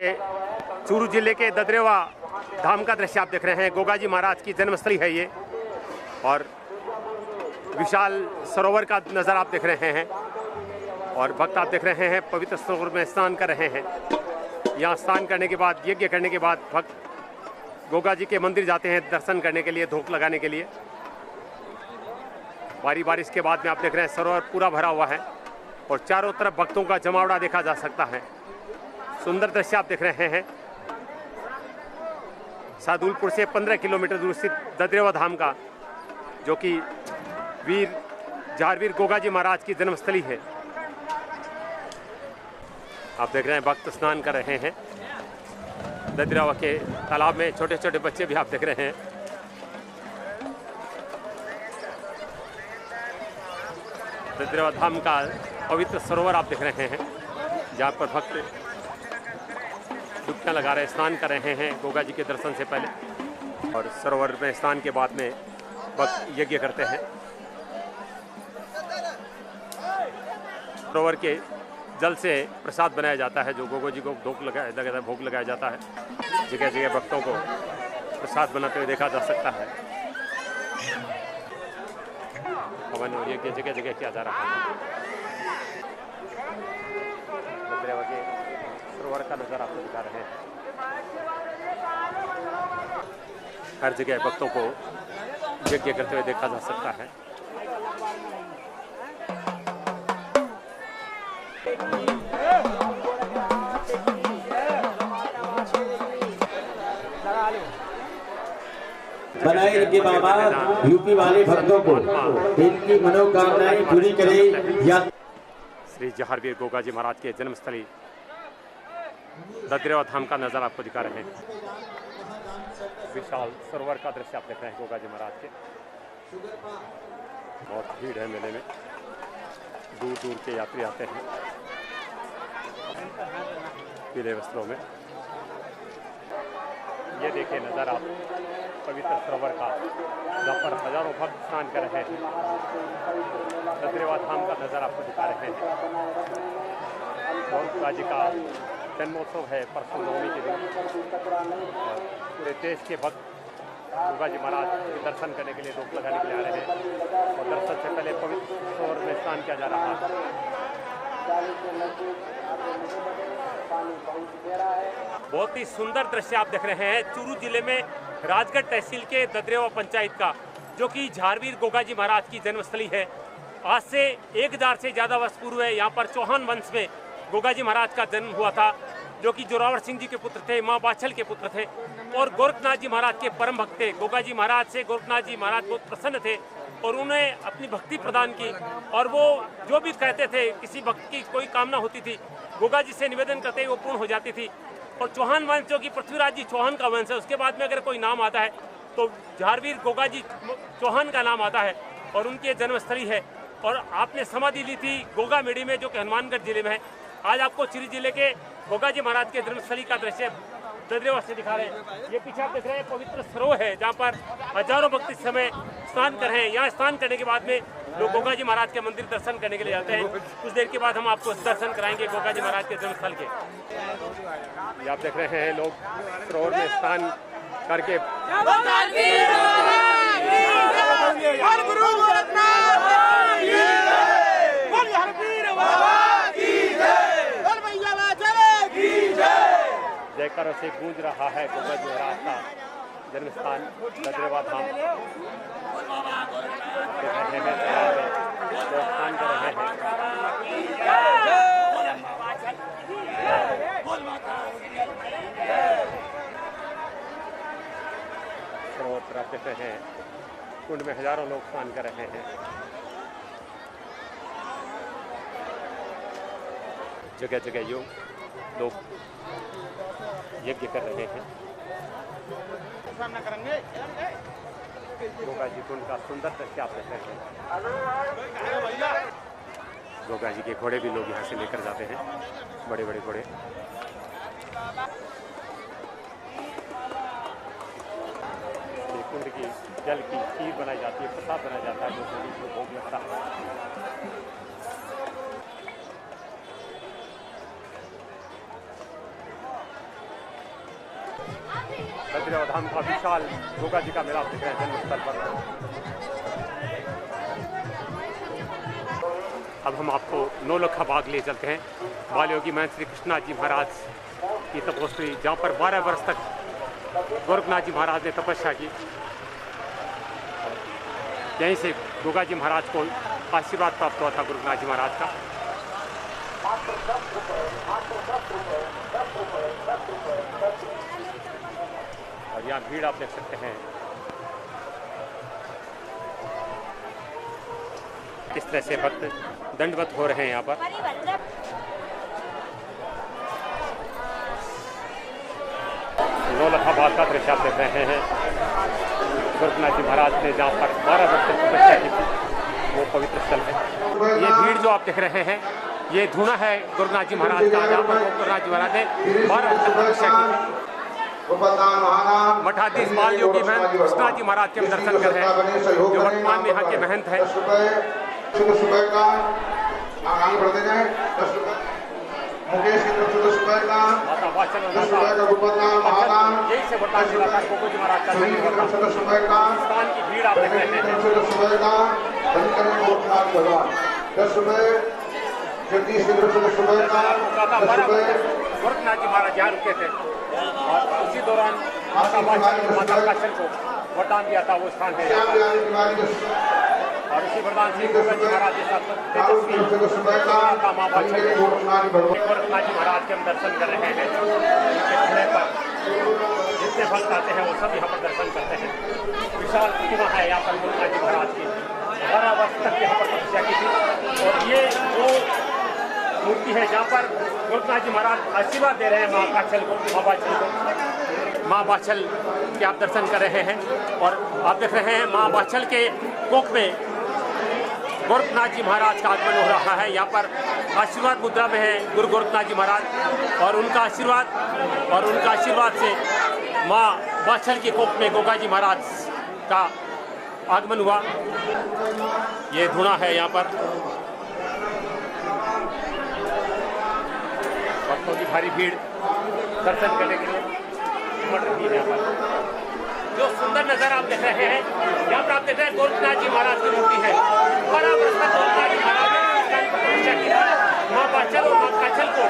चूरू जिले के ददरेवा धाम का दृश्य आप देख रहे हैं। गोगाजी महाराज की जन्मस्थली है ये, और विशाल सरोवर का नज़ारा आप देख रहे हैं। और भक्त आप देख रहे हैं पवित्र सरोवर में स्नान कर रहे हैं। यहाँ स्नान करने के बाद, यज्ञ करने के बाद भक्त गोगाजी के मंदिर जाते हैं दर्शन करने के लिए, धूप लगाने के लिए। भारी बारिश के बाद में आप देख रहे हैं सरोवर पूरा भरा हुआ है और चारों तरफ भक्तों का जमावड़ा देखा जा सकता है। सुंदर दृश्य आप देख रहे हैं। सादुलपुर से 15 किलोमीटर दूर स्थित ददरेवा धाम का, जो कि वीर झारवीर गोगाजी महाराज की जन्मस्थली है। आप देख रहे हैं भक्त स्नान कर रहे हैं ददरेवा के तालाब में। छोटे छोटे बच्चे भी आप देख रहे हैं। ददरेवा धाम का पवित्र सरोवर आप देख रहे हैं, जहाँ पर भक्त डुबकियाँ लगा रहे, स्नान कर रहे हैं गोगाजी के दर्शन से पहले। और सरोवर में स्नान के बाद में भक्त यज्ञ करते हैं। सरोवर के जल से प्रसाद बनाया जाता है, जो गोगाजी को भोग लगाया जाता है। जगह जगह भक्तों को प्रसाद बनाते हुए देखा जा सकता है। हवन और यज्ञ जगह जगह किया जा रहा है। ददरेवा के सरोवर का नज़ारा आपको दिखा रहे हैं। हर जगह भक्तों को यज्ञ करते हुए देखा जा सकता है। बनाए रखे बाबा यूपी वाले भक्तों को इनकी मनोकामनाएं पूरी करे। या श्री झारवीर गोगाजी महाराज के जन्मस्थली ददरेवा धाम का नज़ारा आपको दिखा रहे हैं। विशाल सरोवर का दृश्य आप देख रहे हैं गोगाजी महाराज के। बहुत भीड़ है मेले में, दूर दूर के यात्री आते हैं पीले वस्त्रों में। ये देखिए नज़ारा पवित्र सरोवर का, जहाँ पर हजारों भक्त स्नान कर रहे हैं। ददरेवा धाम का नज़ारा आपको दिखा रहे हैं। गोगाजी का जन्मोत्सव है परसों नवमी के दिन, और पूरे देश के भक्त गोगाजी महाराज के दर्शन करने के लिए, धूप लगाने के लिए आ रहे हैं। और दर्शन से पहले पवित्र सरोवर में स्नान किया जा रहा है। बहुत ही सुंदर दृश्य आप देख रहे हैं चूरू जिले में राजगढ़ तहसील के ददरेवा पंचायत का, जो कि झारवीर गोगाजी महाराज की जन्मस्थली है। आज से 1000 से ज़्यादा वर्ष पूर्व यहाँ पर चौहान वंश में गोगाजी महाराज का जन्म हुआ था, जो कि जोरावर सिंह जी के पुत्र थे, माँ बाछल के पुत्र थे और गोरखनाथ जी महाराज के परम भक्त थे। गोगाजी महाराज से गोरखनाथ जी महाराज बहुत प्रसन्न थे और उन्हें अपनी भक्ति प्रदान की। और वो जो भी कहते थे, किसी भक्त की कोई कामना होती थी, गोगाजी से निवेदन करते ही वो पूर्ण हो जाती थी। और चौहान वंश, जो कि पृथ्वीराज जी चौहान का वंश है, उसके बाद में अगर कोई नाम आता है तो झारवीर गोगाजी चौहान का नाम आता है और उनकी जन्मस्थली है। और आपने समाधि ली थी गोगा मेड़ी में, जो कि हनुमानगढ़ जिले में है। आज आपको चूरू जिले के गोगाजी महाराज के जन्मस्थली का दृश्य ददरेवा से दिखा रहे हैं। ये पीछे आप देख रहे हैं पवित्र सरोवर है, जहाँ पर हजारों भक्त इस समय स्नान कर रहे हैं। यहाँ स्नान करने के बाद में लोग गोगाजी महाराज के मंदिर दर्शन करने के लिए जाते हैं। कुछ देर के बाद हम आपको दर्शन कराएंगे गोगाजी महाराज के जन्मस्थल के। ये आप देख रहे हैं लोग सरोवर में स्नान करके जयकारों से गूंज रहा है गोगाजी महाराज का जन्मस्थान ददरेवा धाम। स्नान कर रहे हैं। सरोवर पर आप देख रहे हैं कुंड में हजारों लोग स्नान कर रहे हैं। जगह जगह लोग यज्ञ कर रहे हैं। गोगाजी कुंड का सुंदर दृश्य आप देख रहे हैं। गोगाजी के घोड़े भी लोग यहाँ से लेकर जाते हैं, बड़े बड़े घोड़े। कुंड की जल की खीर बनाई जाती है, प्रसाद बनाया जाता है, जो भोग लगता है। बद्रीनाथ धाम का विशाल गोगा जी का मेला आप देख रहे हैं जन्मस्थल पर। अब हम आपको नौलखा बाग ले चलते हैं। बाल योगी महंत श्री कृष्णनाथ जी महाराज की तपोस्थली, जहाँ पर 12 वर्ष तक गोरखनाथ जी महाराज ने तपस्या की। यहीं से गोगा जी महाराज को आशीर्वाद प्राप्त हुआ था गोरखनाथ जी महाराज का। और यहाँ भीड़ आप देख सकते हैं किस तरह से भक्त दंडवत हो रहे हैं यहाँ पर। नौलखा बाग का दृश्य आप देख रहे हैं। गोरखनाथ जी महाराज ने जहाँ पर 12 वर्ष तक तपस्या की थी वो पवित्र स्थल है। ये भीड़ जो आप देख रहे हैं ये धूना है गोरखनाथ जी महाराज का, जहाँ पर गोरखनाथ जी महाराज ने 12 वर्ष तक तपस्या की थी। मठाधीश बाल योगी महंत कृष्णनाथ जी महाराज के हम दर्शन कर रहे हैं, जो वर्तमान में यहाँ के महंत हैं। मुकेश की तरफ से 10 रुपए का, 10 रुपए का गुरुपतनाम महादान, सुनील की तरफ से 10 रुपए का, भीड़ आप देख रहे हैं। 10 रुपए का, पंचकर्म गोरखनाथ भगवान 10 रुपए, जगदीश की तरफ से 10 रुपए का, 10 रुपए। गोरखनाथ जी महाराज यहाँ रुके थे और उसी दौरान माता काचल को वरदान दिया था, वो स्थान है। और इसी वरदान से गोगा जी महाराज के साथ गोरखनाथ जी महाराज के हम दर्शन कर रहे हैं। पर जितने भक्त आते हैं वो सब यहाँ पर दर्शन करते हैं। विशाल प्रतिमा है यहाँ पर गोरखनाथ जी महाराज की, 12 वर्ष तक यहाँ पर तपस्या की थी। और ये वो मूर्ति है जहाँ पर गोरखनाथ जी महाराज आशीर्वाद दे रहे हैं माँ काचल को, माँ बाछल को। माँ बाछल के आप दर्शन कर रहे हैं और आप देख रहे हैं माँ बाछल के कोख में गोरखनाथ जी महाराज का आगमन हो रहा है। यहाँ पर आशीर्वाद मुद्रा में है गुरु गोरखनाथ जी महाराज और उनका आशीर्वाद से माँ बाछल के कोख में गोगा जी महाराज का आगमन हुआ। ये धुना है यहाँ पर। भक्तों की भारी भीड़ दर्शन करने के लिए उमड़ रही है। यहाँ पर जो सुंदर नज़ारा आप देख रहे हैं, यहाँ पर आप देख रहे हैं गोरखनाथ जी महाराज की मूर्ति है। 12 वर्ष तक गोरखनाथ जी महाराज ने तपस्या की थी। माँ बाछल और माँ काचल को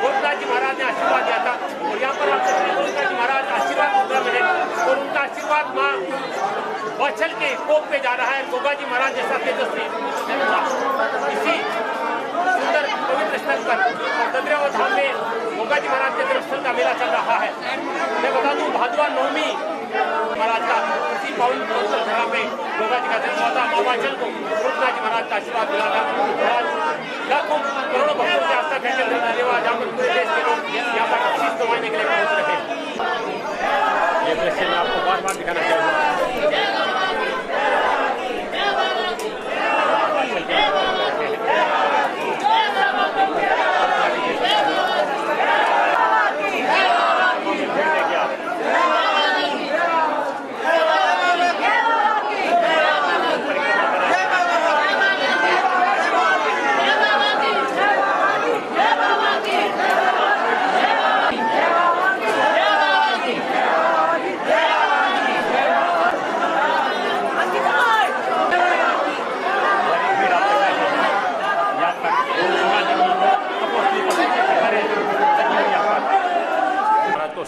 गोरखनाथ जी महाराज ने आशीर्वाद दिया था। और यहाँ पर आप देख रहे हैं गोरखनाथ जी महाराज आशीर्वाद मुद्रा में है और उनका आशीर्वाद माँ बाछल के कोख पे जा रहा है। गोगा जी महाराज जैसा तेजस्वी इसी सुंदर पवित्र स्थल पर बद्रीनाथ धाम में गोगा जी महाराज के दर्शन का मेला चल रहा है। मैं बता दूं भादवा नवमी महाराज का इसी पावन जगह पे गोगा जी का जन्म हुआ था। माँ बाछल को गोरखनाथ जी महाराज का आशीर्वाद मिला था। लाखों करोड़ों भक्तों की आस्था का केंद्र धन्यवाद, जहाँ पर पूरे देश के लोग यहाँ पर आशीष दवाने के लिए पहुँच रहे हैं। ये दृश्य मैं आपको बार बार दिखाना चाहूँगा।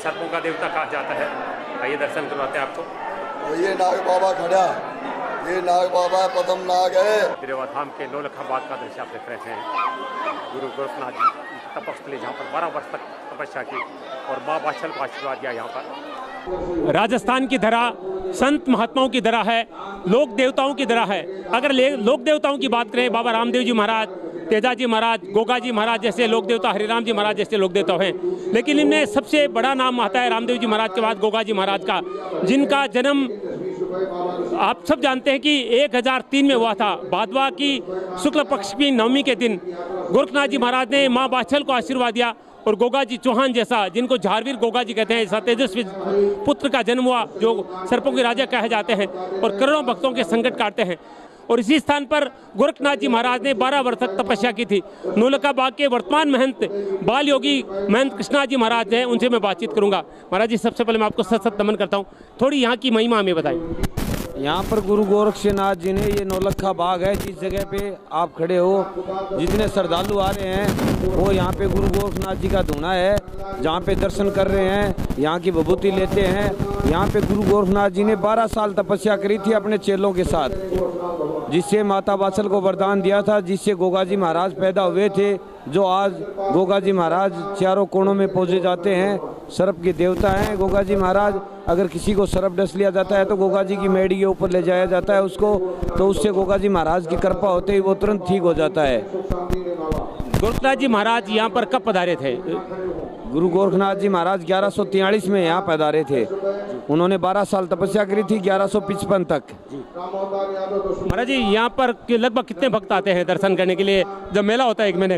सर्पों का देवता कहा जाता है। आइए दर्शन करवाते हैं आपको। ये नाग बाबा खड़ा, ये नाग बाबा पदम नाग है। बद्रीनाथ धाम के नौलखा बाग का दृश्य आप देख रहे हैं। गुरु गोरखनाथ जी तपस्थली जहाँ पर 12 वर्ष तक तपस्या की और माँ बाछल को आशीर्वाद दिया। यहाँ पर राजस्थान की धरा संत महात्माओं की धरा है, लोक देवताओं की धरा है। अगर लोक देवताओं की बात करें, बाबा रामदेव जी महाराज, तेजा जी महाराज, गोगा जी महाराज जैसे लोक देवता, हरिराम जी महाराज जैसे लोक देवता हैं, लेकिन इनमें सबसे बड़ा नाम आता है रामदेव जी महाराज के बाद गोगा जी महाराज का, जिनका जन्म आप सब जानते हैं कि 1003 में हुआ था। भादवा की शुक्ल पक्ष की नवमी के दिन गोरखनाथ जी महाराज ने माँ बाछल को आशीर्वाद दिया और गोगा जी चौहान जैसा, जिनको झारवीर गोगा जी कहते हैं, ऐसा तेजस्वी पुत्र का जन्म हुआ जो सर्पों के राजा कहे जाते हैं और करोड़ों भक्तों के संकट काटते हैं। और इसी स्थान पर गोरखनाथ जी महाराज ने 12 वर्ष तक तपस्या की थी। नौलखा बाग के वर्तमान महंत बाल योगी महंत कृष्णा जी महाराज हैं, उनसे मैं बातचीत करूंगा। महाराज जी, सबसे पहले मैं आपको सत सत नमन करता हूँ। थोड़ी यहाँ की महिमा हमें बताइए। यहाँ पर गुरु गोरक्षनाथ जी ने, ये नौलखा बाग है जिस जगह पे आप खड़े हो, जितने श्रद्धालु आ रहे हैं वो यहाँ पे गुरु गोरक्षनाथ जी का धूना है, जहाँ पे दर्शन कर रहे हैं, यहाँ की विभूति लेते हैं। यहाँ पे गुरु गोरक्षनाथ जी ने 12 साल तपस्या करी थी अपने चेलों के साथ, जिससे माता वात्सल को वरदान दिया था, जिससे गोगा जी महाराज पैदा हुए थे, जो आज गोगा जी महाराज चारों कोणों में पूजे जाते हैं। सर्प के देवता हैं गोगा जी महाराज। अगर किसी को सर्प डस लिया जाता है तो गोगा जी की मेड़ी के ऊपर ले जाया जाता है उसको, तो उससे गोगा जी महाराज की कृपा होते ही वो तुरंत ठीक हो जाता है। गोरखनाथ जी महाराज यहाँ पर कब पधारे थे? गुरु गोरखनाथ जी महाराज 1143 में यहाँ पधारे थे। उन्होंने 12 साल तपस्या करी थी 1155 तक। महाराज जी, यहाँ पर लगभग कितने भक्त आते हैं दर्शन करने के लिए जब मेला होता है 1 महीने?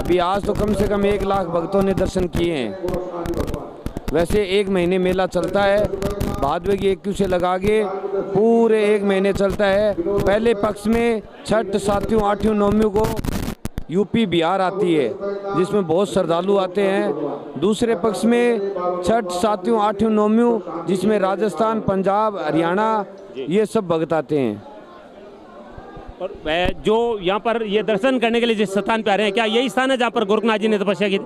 अभी आज तो कम से कम 1 लाख भक्तों ने दर्शन किए हैं। वैसे 1 महीने मेला चलता है, भादवे की 21 से लगा के पूरे 1 महीने चलता है। पहले पक्ष में छठ, सातवीं, आठवीं, नौवीं को यूपी बिहार आती है, जिसमें बहुत श्रद्धालु आते हैं। दूसरे पक्ष में छठ, सातवीं, आठवीं, नौवीं, जिसमें राजस्थान, पंजाब, हरियाणा ये सब भक्त आते हैं। और जो यहाँ पर ये दर्शन करने के लिए जिस स्थान पे आ रहे हैं, क्या यही स्थान है जहाँ पर गोरखनाथ जी ने तपस्या की?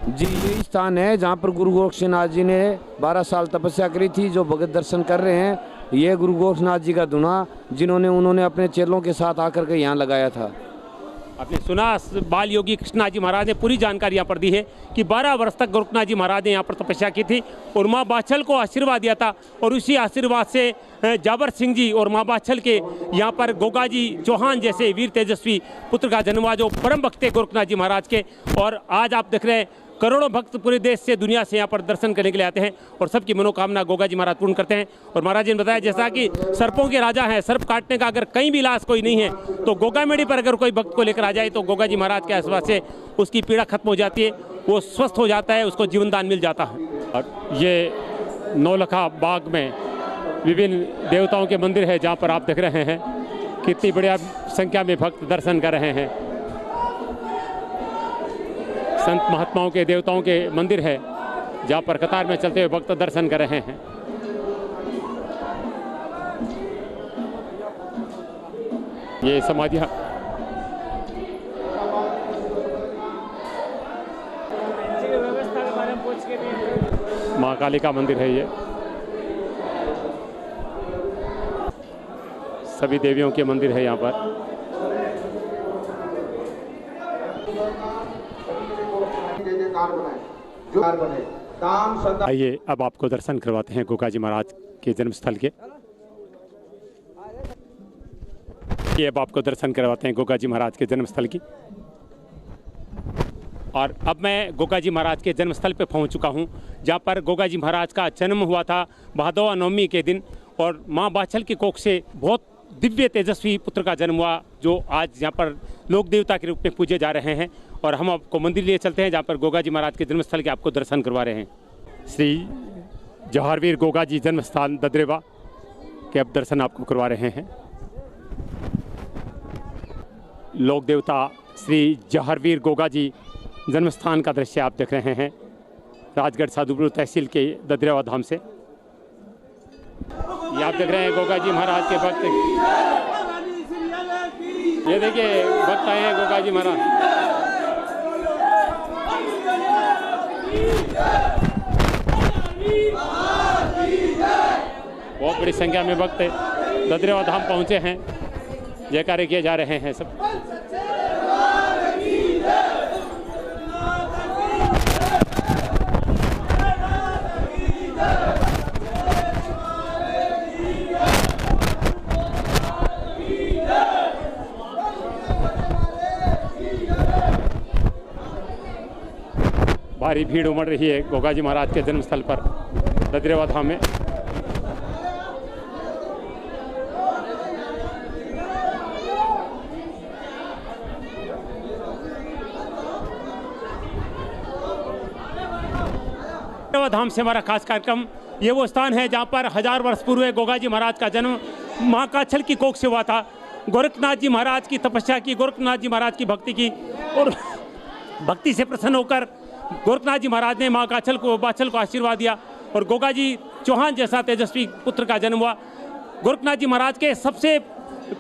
जी, यही स्थान है जहाँ पर गुरु गोरक्षनाथ जी ने 12 साल तपस्या करी थी। जो भगत दर्शन कर रहे हैं, ये गुरु गोरक्षनाथ जी का धुना उन्होंने अपने चेलों के साथ आकर के यहाँ लगाया था। आपने सुना, बाल योगी कृष्णा जी महाराज ने पूरी जानकारी यहाँ पर दी है कि 12 वर्ष तक गोरखनाथ जी महाराज ने यहाँ पर तपस्या की थी और माँ बाछल को आशीर्वाद दिया था। और उसी आशीर्वाद से जाबर सिंह जी और माँ बाछल के यहाँ पर गोगा जी चौहान जैसे वीर तेजस्वी पुत्र का जन्म हुआ, जो परम भक्त थे गोरखनाथ जी महाराज के। और आज आप देख रहे हैं करोड़ों भक्त पूरे देश से, दुनिया से यहाँ पर दर्शन करने के लिए आते हैं और सबकी मनोकामना गोगा जी महाराज पूर्ण करते हैं। और महाराज जी ने बताया, जैसा कि सर्पों के राजा हैं, सर्प काटने का अगर कहीं भी इलाज कोई नहीं है तो गोगा मेड़ी पर अगर कोई भक्त को लेकर आ जाए तो गोगा जी महाराज के आशीर्वाद से उसकी पीड़ा खत्म हो जाती है, वो स्वस्थ हो जाता है, उसको जीवन दान मिल जाता है। और ये नौलखा बाग में विभिन्न देवताओं के मंदिर है, जहाँ पर आप देख रहे हैं कितनी बढ़िया संख्या में भक्त दर्शन कर रहे हैं। संत महात्माओं के, देवताओं के मंदिर है, जहाँ पर कतार में चलते हुए भक्त दर्शन कर रहे हैं। ये समाधियाँ माँ काली का मंदिर है। ये सभी देवियों के मंदिर है यहाँ पर। आइए अब आपको दर्शन करवाते हैं गोगा जी महाराज के जन्मस्थल के। ये अब आपको दर्शन करवाते हैं गोगा जी महाराज के जन्मस्थल की। और अब मैं गोगा जी महाराज के जन्मस्थल पे पहुंच चुका हूं, जहां पर गोगा जी महाराज का जन्म हुआ था भादवा नवमी के दिन। और मां बाछल की कोख से बहुत दिव्य तेजस्वी पुत्र का जन्म हुआ, जो आज यहाँ पर लोक देवता के रूप में पूजे जा रहे हैं। और हम आपको मंदिर लिए चलते हैं, जहाँ पर गोगा जी महाराज के जन्मस्थल के आपको दर्शन करवा रहे हैं। श्री जौहरवीर गोगा जी जन्म स्थान ददरेवा के अब दर्शन आपको करवा रहे हैं। लोक देवता श्री जौहरवीर गोगा जी जन्म स्थान का दृश्य आप देख रहे हैं, राजगढ़ साधुपुर तहसील के ददरेवा धाम से। ये आप देख रहे हैं गोगा जी महाराज के भक्त। ये देखिए भक्त आए हैं गोगा जी महाराज। बहुत बड़ी संख्या में भक्त ददरेवा धाम पहुंचे हैं, जयकारे किए जा रहे हैं सब। भारी भीड़ उमड़ रही है गोगा जी महाराज के जन्मस्थल पर ददरेवा धाम में। ददरेवा धाम से हमारा खास कार्यक्रम, ये वो स्थान है जहाँ पर 1000 वर्ष पूर्व गोगा जी महाराज का जन्म माँ काछल की कोख से हुआ था। गोरखनाथ जी महाराज की तपस्या की, गोरखनाथ जी महाराज की भक्ति की, और भक्ति से प्रसन्न होकर गोरखनाथ जी महाराज ने माँ बाछल को आशीर्वाद दिया और गोगा जी चौहान जैसा तेजस्वी पुत्र का जन्म हुआ। गोरखनाथ जी महाराज के सबसे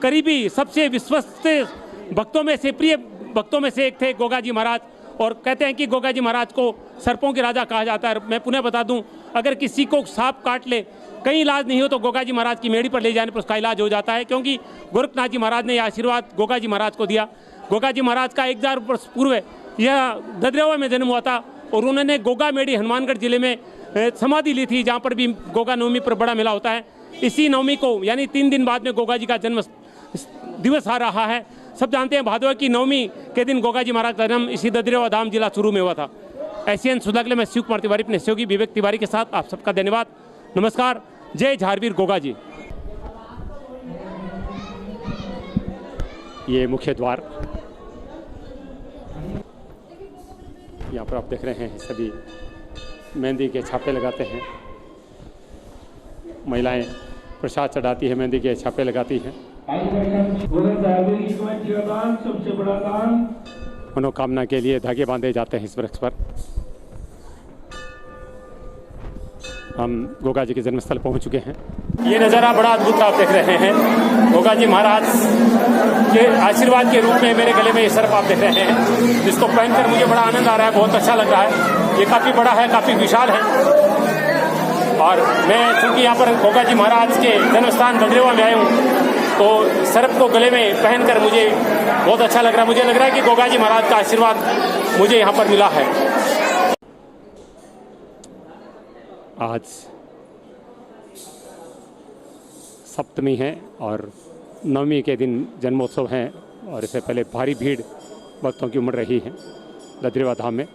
करीबी, सबसे विश्वस्त भक्तों में से, प्रिय भक्तों में से एक थे गोगा जी महाराज। और कहते हैं कि गोगा जी महाराज को सर्पों के राजा कहा जाता है। मैं पुनः बता दूं, अगर किसी को सांप काट ले, कहीं इलाज नहीं हो, तो गोगा जी महाराज की मेड़ी पर ले जाने पर उसका इलाज हो जाता है, क्योंकि गोरखनाथ जी महाराज ने यह आशीर्वाद गोगा जी महाराज को दिया। गोगा जी महाराज का 1000 वर्ष पूर्व यह ददरेवा में जन्म हुआ था और उन्होंने गोगा मेड़ी हनुमानगढ़ जिले में समाधि ली थी, जहाँ पर भी गोगा नवमी पर बड़ा मेला होता है। इसी नवमी को यानी 3 दिन बाद में गोगा जी का जन्म दिवस आ रहा है। सब जानते हैं भादवा की नवमी के दिन गोगा जी महाराज का जन्म इसी ददरेवा धाम जिला चूरू में हुआ था। एशियन सुधागले में शिव कुमार तिवारी अपने सहयोगी विवेक तिवारी के साथ आप सबका धन्यवाद, नमस्कार, जय झारवीर गोगा जी। ये मुख्य द्वार, यहाँ पर आप देख रहे हैं सभी मेहंदी के छापे लगाते हैं, महिलाएं प्रसाद चढ़ाती है, मेहंदी के छापे लगाती हैं। मनोकामना के लिए धागे बांधे जाते हैं इस वृक्ष पर। हम गोगा जी के जन्मस्थल पहुंच चुके हैं। ये नज़ारा बड़ा अद्भुत आप देख रहे हैं। गोगा जी महाराज के आशीर्वाद के रूप में मेरे गले में ये सर्प आप देख रहे हैं, जिसको पहनकर मुझे बड़ा आनंद आ रहा है, बहुत अच्छा लग रहा है। ये काफ़ी बड़ा है, काफ़ी विशाल है। और मैं चूँकि यहाँ पर गोगा जी महाराज के जन्मस्थान ददरेवा में आया हूँ, तो सर्प को गले में पहनकर मुझे बहुत अच्छा लग रहा है। मुझे लग रहा है कि गोगा जी महाराज का आशीर्वाद मुझे यहाँ पर मिला है। आज सप्तमी है और नवमी के दिन जन्मोत्सव है और इससे पहले भारी भीड़ भक्तों की उमड़ रही है ददरेवा धाम में।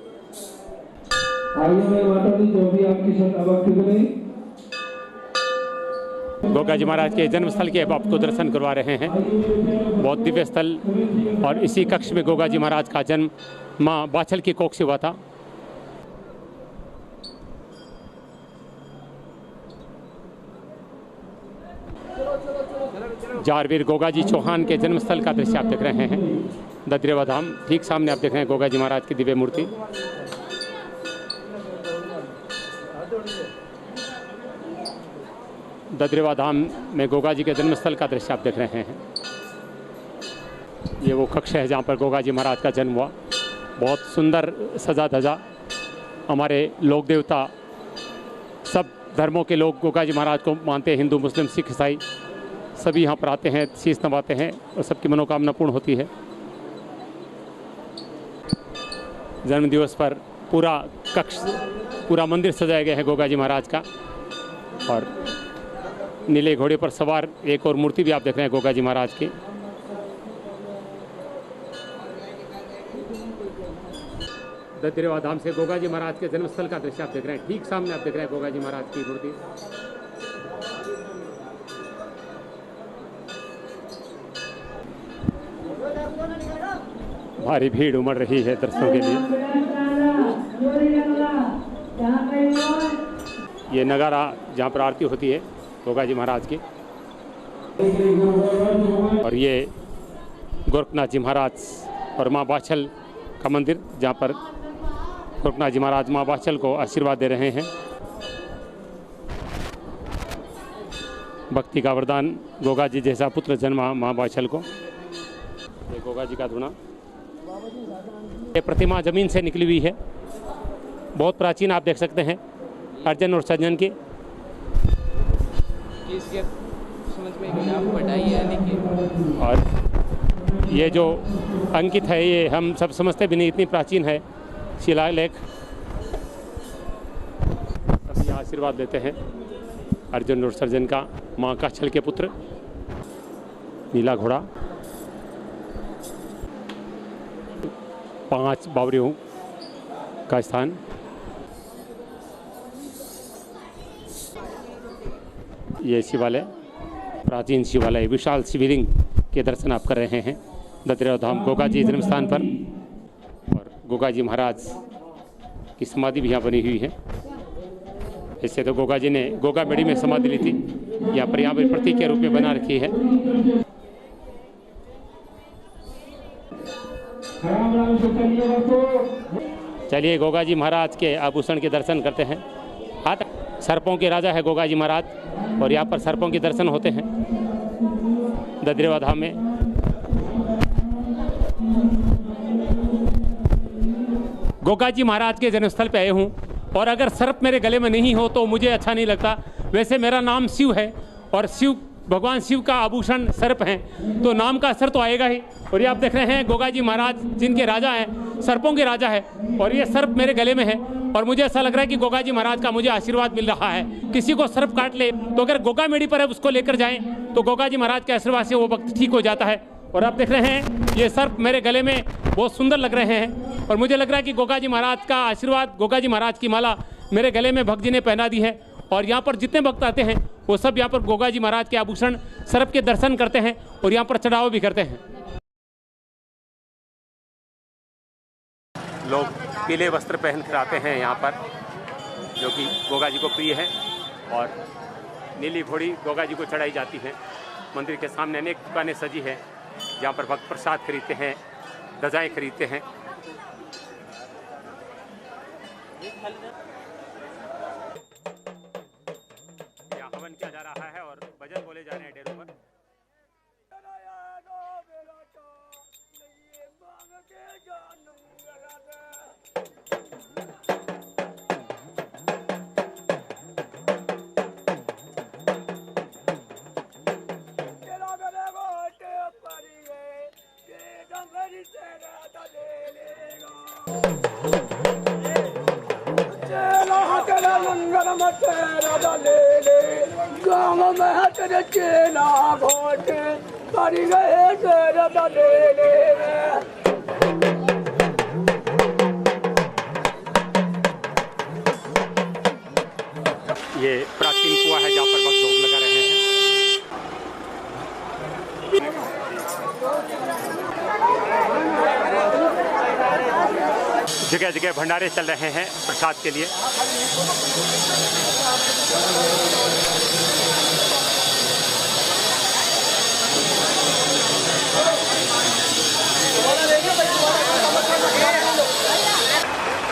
गोगा जी महाराज के जन्मस्थल के अब आपको दर्शन करवा रहे हैं। बहुत दिव्य स्थल, और इसी कक्ष में गोगा जी महाराज का जन्म माँ बाछल की कोख से हुआ था। झारवीर गोगा जी चौहान के जन्मस्थल का दृश्य आप देख रहे हैं ददरेवा धाम। ठीक सामने आप देख रहे हैं गोगा जी महाराज की दिव्य मूर्ति। ददरेवा धाम में गोगा जी के जन्मस्थल का दृश्य आप देख रहे हैं। ये वो कक्ष है जहाँ पर गोगा जी महाराज का जन्म हुआ। बहुत सुंदर सजा धजा, हमारे लोक देवता, सब धर्मों के लोग गोगा जी महाराज को मानते हैं, हिंदू मुस्लिम सिख ईसाई सभी यहाँ पर आते हैं, शीश नवाते हैं और सबकी मनोकामना पूर्ण होती है। जन्म दिवस पर पूरा कक्ष, पूरा मंदिर सजाया गया है गोगा जी महाराज का। और नीले घोड़े पर सवार एक और मूर्ति भी आप देख रहे हैं गोगा जी महाराज की। ददरेवा धाम से गोगा जी महाराज के जन्मस्थल का दृश्य आप देख रहे हैं। ठीक सामने आप देख रहे हैं गोगा जी महाराज की मूर्ति। भारी भीड़ उमड़ रही है दर्शनों के लिए। ये नगारा जहाँ पर आरती होती है गोगा जी महाराज की, और ये गोरखनाथ जी महाराज और माँ बाछल का मंदिर, जहाँ पर गोरखनाथ जी महाराज माँ बाछल को आशीर्वाद दे रहे हैं। भक्ति का वरदान, गोगा जी जैसा पुत्र जन्मा माँ बाछल को। ये गोगा जी का धुना। ये प्रतिमा जमीन से निकली हुई है, बहुत प्राचीन, आप देख सकते हैं, अर्जुन और सज्जन की। इसके समझ में नहीं आप पढ़ाई है लेकिन, और ये जो अंकित है ये हम सब समझते भी नहीं, इतनी प्राचीन है शिलालेख। सभी आशीर्वाद देते हैं अर्जुन और सर्जन का, माँ काछल के पुत्र। नीला घोड़ा, 5 बावरियों का स्थान। ये शिवालय, प्राचीन शिवालय, विशाल शिवलिंग के दर्शन आप कर रहे हैं ददरेवा धाम गोगा जी जन्म स्थान पर। और गोगा जी महाराज की समाधि भी यहाँ बनी हुई है। इससे तो गोगा जी ने गोगा मेड़ी में समाधि ली थी, यहाँ पर प्रतीक के रूप में बना रखी है। चलिए गोगा जी महाराज के आभूषण के दर्शन करते हैं। हाथ सर्पों के राजा है गोगा जी महाराज और यहाँ पर सर्पों के दर्शन होते हैं ददरेवा धाम में। गोगा जी महाराज के जन्मस्थल पे आए हूँ और अगर सर्प मेरे गले में नहीं हो तो मुझे अच्छा नहीं लगता। वैसे मेरा नाम शिव है और शिव भगवान शिव का आभूषण सर्प है तो नाम का असर तो आएगा ही। और ये आप देख रहे हैं गोगा जी महाराज जिनके राजा हैं, सर्पों के राजा है और ये सर्प मेरे गले में है और मुझे ऐसा लग रहा है कि गोगा जी महाराज का मुझे आशीर्वाद मिल रहा है। किसी को सर्प काट ले तो अगर गोगा मेड़ी पर है उसको लेकर जाएं तो गोगा जी महाराज के आशीर्वाद से वो वक्त ठीक हो जाता है। और आप देख रहे हैं ये सर्प मेरे गले में बहुत सुंदर लग रहे हैं और मुझे लग रहा है कि गोगा जी महाराज का आशीर्वाद, गोगा जी महाराज की माला मेरे गले में भक्त जी ने पहना दी है। और यहाँ पर जितने भक्त आते हैं वो सब यहाँ पर गोगा जी महाराज के आभूषण सर्प के दर्शन करते हैं और यहाँ पर चढ़ावा भी करते हैं। लोग पीले वस्त्र पहन कर आते हैं यहाँ पर जो कि गोगा जी को प्रिय है और नीली घोड़ी गोगा जी को चढ़ाई जाती है। मंदिर के सामने अनेक दुकानें सजी हैं जहाँ पर भक्त प्रसाद खरीदते हैं, ध्वजाएं खरीदते हैं। यहाँ हवन किया जा रहा है और भजन बोले जा रहे हैं डेरों पर। ये प्राचीन कुआं है जहाँ पर भक्त लोग लगा रहे हैं। जगह जगह भंडारे चल रहे हैं प्रसाद के लिए।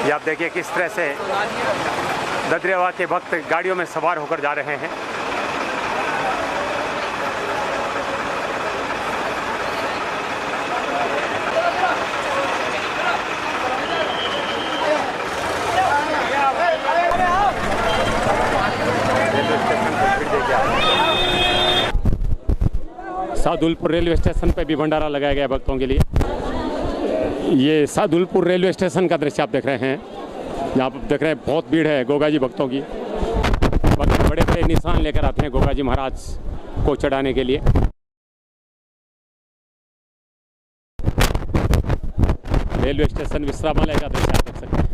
ये आप देखिए किस तरह से ददरेवा के भक्त गाड़ियों में सवार होकर जा रहे हैं। सादुलपुर रेलवे स्टेशन पे भी भंडारा लगाया गया भक्तों के लिए। ये सादुलपुर रेलवे स्टेशन का दृश्य आप देख रहे हैं। यहाँ पर देख रहे हैं बहुत भीड़ है गोगा जी भक्तों की। भक्त बड़े बड़े निशान लेकर आते हैं गोगा जी महाराज को चढ़ाने के लिए। रेलवे स्टेशन विश्रामालय का दृश्य आप देख सकते हैं।